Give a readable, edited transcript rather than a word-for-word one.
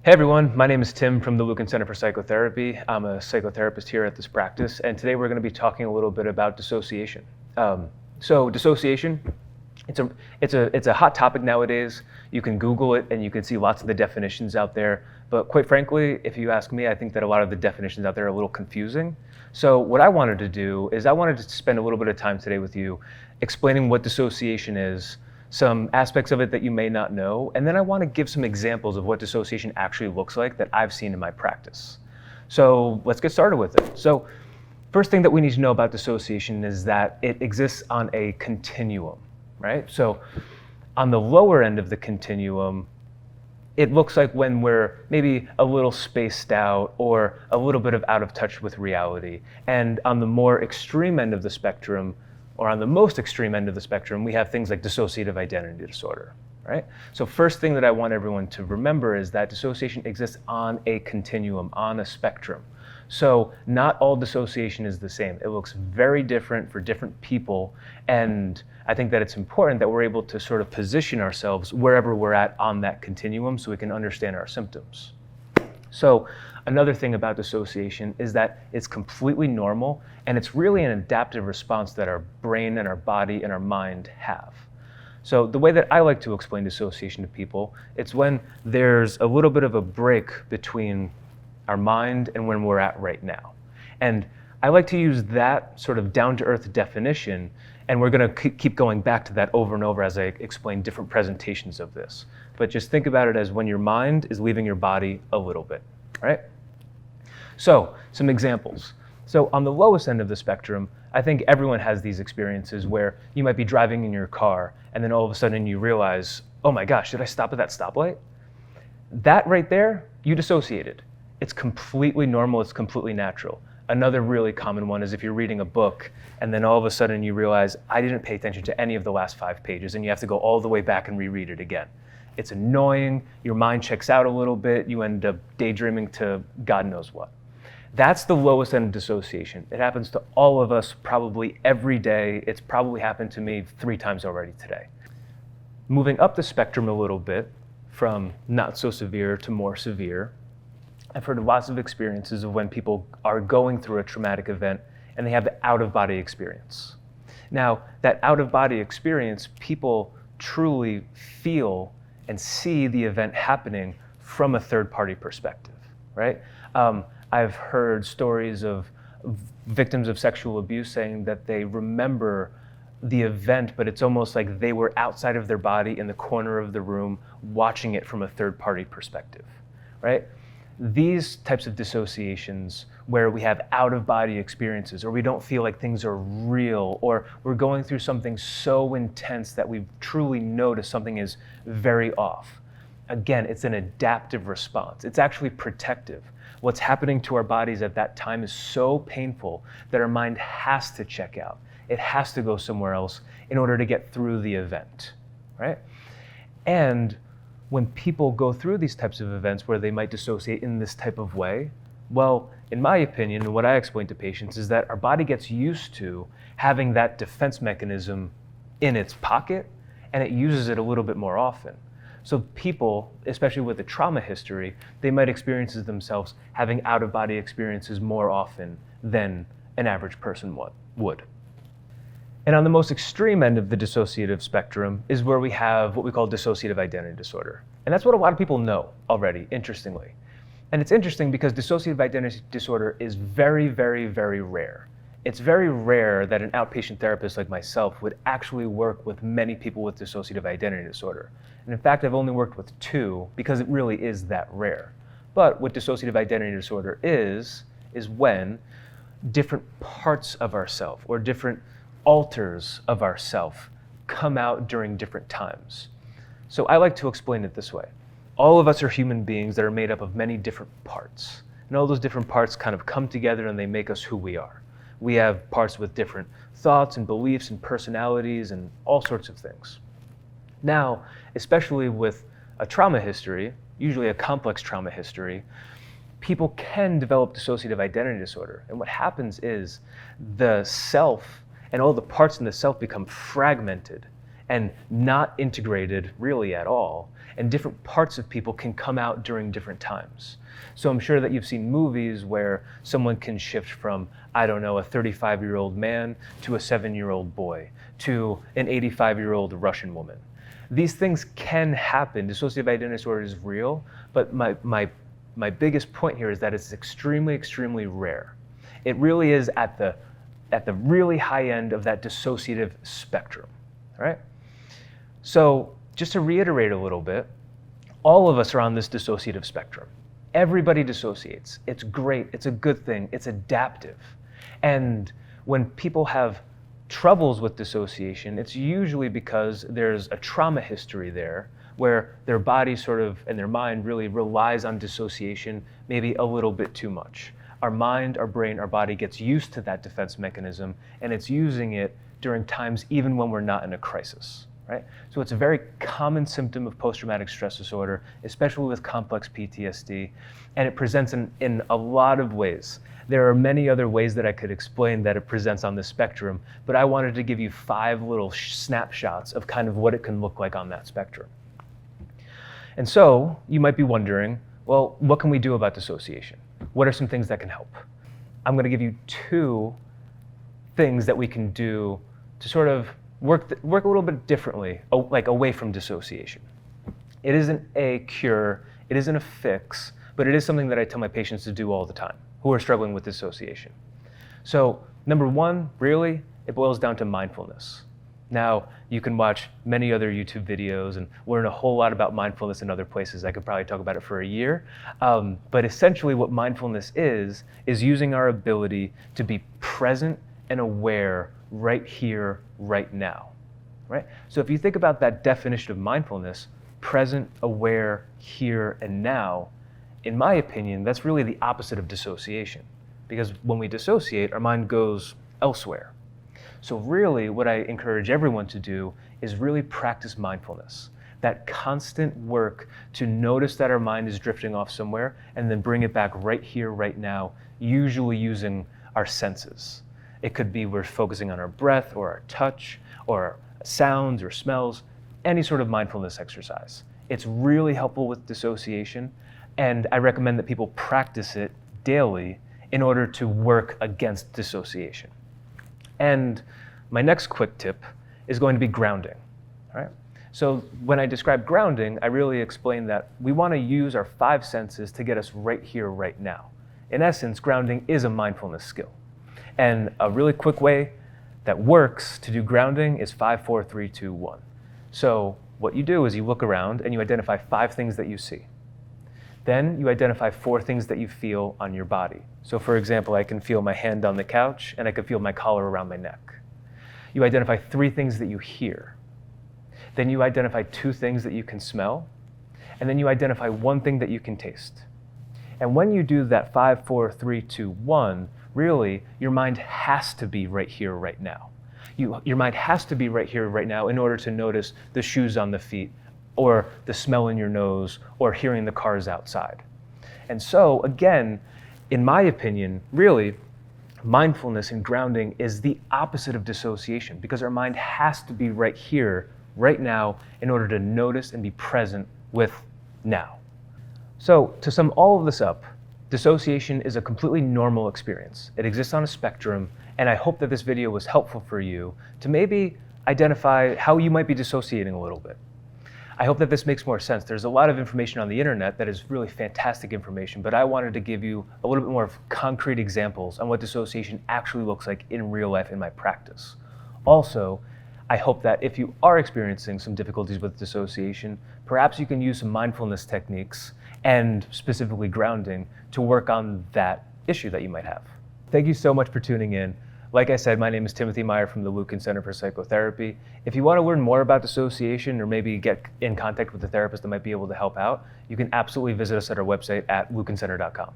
Hey everyone, my name is Tim from the Lucan Center for Psychotherapy. I'm a psychotherapist here at this practice, and today we're going to be talking a little bit about dissociation. Dissociation, it's a hot topic nowadays. You can Google it and you can see lots of the definitions out there. But quite frankly, if you ask me, I think that a lot of the definitions out there are a little confusing. So what I wanted to do is I wanted to spend a little bit of time today with you explaining what dissociation is, some aspects of it that you may not know, and then I want to give some examples of what dissociation actually looks like that I've seen in my practice. So let's get started with it. So first thing that we need to know about dissociation is that it exists on a continuum, right? So on the lower end of the continuum, it looks like when we're maybe a little spaced out or a little bit of out of touch with reality. And on the more extreme end of the spectrum, or on the most extreme end of the spectrum, we have things like dissociative identity disorder, right? So first thing that I want everyone to remember is that dissociation exists on a continuum, on a spectrum. So not all dissociation is the same. It looks very different for different people, and I think that it's important that we're able to sort of position ourselves wherever we're at on that continuum so we can understand our symptoms. So another thing about dissociation is that it's completely normal, and it's really an adaptive response that our brain and our body and our mind have. So the way that I like to explain dissociation to people, it's when there's a little bit of a break between our mind and when we're at right now. And I like to use that sort of down-to-earth definition, and we're going to keep going back to that over and over as I explain different presentations of this. But just think about it as when your mind is leaving your body a little bit, right? So some examples. So on the lowest end of the spectrum, I think everyone has these experiences where you might be driving in your car and then all of a sudden you realize, oh my gosh, did I stop at that stoplight? That right there, you dissociated. It's completely normal, it's completely natural. Another really common one is if you're reading a book and then all of a sudden you realize, I didn't pay attention to any of the last 5 pages, and you have to go all the way back and reread it again. It's annoying, your mind checks out a little bit, you end up daydreaming to God knows what. That's the lowest end of dissociation. It happens to all of us probably every day. It's probably happened to me 3 times already today. Moving up the spectrum a little bit, from not so severe to more severe, I've heard lots of experiences of when people are going through a traumatic event and they have the out-of-body experience. Now, that out-of-body experience, people truly feel and see the event happening from a third-party perspective, right? I've heard stories of victims of sexual abuse saying that they remember the event, but it's almost like they were outside of their body in the corner of the room watching it from a third-party perspective, right? These types of dissociations where we have out-of-body experiences, or we don't feel like things are real, or we're going through something so intense that we truly notice something is very off. Again, it's an adaptive response. It's actually protective. What's happening to our bodies at that time is so painful that our mind has to check out. It has to go somewhere else in order to get through the event, right? And when people go through these types of events where they might dissociate in this type of way, well, in my opinion, and what I explain to patients is that our body gets used to having that defense mechanism in its pocket, and it uses it a little bit more often. So people, especially with a trauma history, they might experience themselves having out-of-body experiences more often than an average person would. And on the most extreme end of the dissociative spectrum is where we have what we call dissociative identity disorder. And that's what a lot of people know already, interestingly. And it's interesting because dissociative identity disorder is very, very, very rare. It's very rare that an outpatient therapist like myself would actually work with many people with dissociative identity disorder. And in fact, I've only worked with 2 because it really is that rare. But what dissociative identity disorder is when different parts of ourself or different alters of ourself come out during different times. So I like to explain it this way. All of us are human beings that are made up of many different parts. And all those different parts kind of come together and they make us who we are. We have parts with different thoughts and beliefs and personalities and all sorts of things. Now, especially with a trauma history, usually a complex trauma history, people can develop dissociative identity disorder. And what happens is the self and all the parts in the self become fragmented and not integrated really at all. and different parts of people can come out during different times. So I'm sure that you've seen movies where someone can shift from, I don't know, a 35-year-old man to a 7-year-old boy to an 85-year-old Russian woman. These things can happen. Dissociative identity disorder is real, but my biggest point here is that it's extremely, extremely rare. It really is at the really high end of that dissociative spectrum, all right? So just to reiterate a little bit, all of us are on this dissociative spectrum. Everybody dissociates. It's great, it's a good thing, it's adaptive. And when people have troubles with dissociation, it's usually because there's a trauma history there where their body sort of, and their mind really relies on dissociation maybe a little bit too much. Our mind, our brain, our body gets used to that defense mechanism, and it's using it during times even when we're not in a crisis, right? So it's a very common symptom of post-traumatic stress disorder, especially with complex PTSD, and it presents in a lot of ways. There are many other ways that I could explain that it presents on the spectrum, but I wanted to give you 5 little snapshots of kind of what it can look like on that spectrum. And so you might be wondering, well, what can we do about dissociation? What are some things that can help? I'm going to give you 2 things that we can do to sort of work a little bit differently, like away from dissociation. It isn't a cure, it isn't a fix, but it is something that I tell my patients to do all the time who are struggling with dissociation. So number 1, really, it boils down to mindfulness. Now, you can watch many other YouTube videos and learn a whole lot about mindfulness in other places. I could probably talk about it for a year. But essentially what mindfulness is using our ability to be present and aware right here, right now, right? So if you think about that definition of mindfulness, present, aware, here, and now, in my opinion, that's really the opposite of dissociation. Because when we dissociate, our mind goes elsewhere. So really, what I encourage everyone to do is really practice mindfulness. That constant work to notice that our mind is drifting off somewhere and then bring it back right here, right now, usually using our senses. It could be we're focusing on our breath or our touch or sounds or smells, any sort of mindfulness exercise. It's really helpful with dissociation, and I recommend that people practice it daily in order to work against dissociation. And my next quick tip is going to be grounding, all right? So when I describe grounding, I really explain that we want to use our 5 senses to get us right here, right now. In essence, grounding is a mindfulness skill. And a really quick way that works to do grounding is 5, 4, 3, 2, 1. So what you do is you look around and you identify 5 things that you see. Then you identify 4 things that you feel on your body. So for example, I can feel my hand on the couch and I can feel my collar around my neck. You identify 3 things that you hear. Then you identify 2 things that you can smell. And then you identify 1 thing that you can taste. And when you do that 5, 4, 3, 2, 1, really, your mind has to be right here, right now. Your mind has to be right here, right now in order to notice the shoes on the feet, or the smell in your nose, or hearing the cars outside. And so, again, in my opinion, really, mindfulness and grounding is the opposite of dissociation because our mind has to be right here, right now, in order to notice and be present with now. So, to sum all of this up, dissociation is a completely normal experience. It exists on a spectrum, and I hope that this video was helpful for you to maybe identify how you might be dissociating a little bit. I hope that this makes more sense. There's a lot of information on the internet that is really fantastic information, but I wanted to give you a little bit more of concrete examples on what dissociation actually looks like in real life in my practice. Also, I hope that if you are experiencing some difficulties with dissociation, perhaps you can use some mindfulness techniques and specifically grounding to work on that issue that you might have. Thank you so much for tuning in. Like I said, my name is Timothy Meyer from the Lucan Center for Psychotherapy. If you want to learn more about dissociation or maybe get in contact with a therapist that might be able to help out, you can absolutely visit us at our website at lucancenter.com.